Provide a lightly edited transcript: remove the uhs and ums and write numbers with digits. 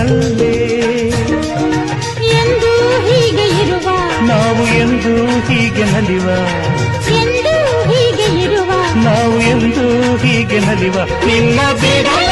ನೆನಪಿನಲ್ಲೇ ಎಂದು ಹೀಗೆ ಇರುವ ನಾವು ಎಂದು ಹೀಗೆ ನಲಿವ ಎಂದು ಹೀಗೆ ಇರುವ ನಾವು ಎಂದು ಹೀಗೆ ನಲಿವ ನಿನ್ನ ಬಿಡಲ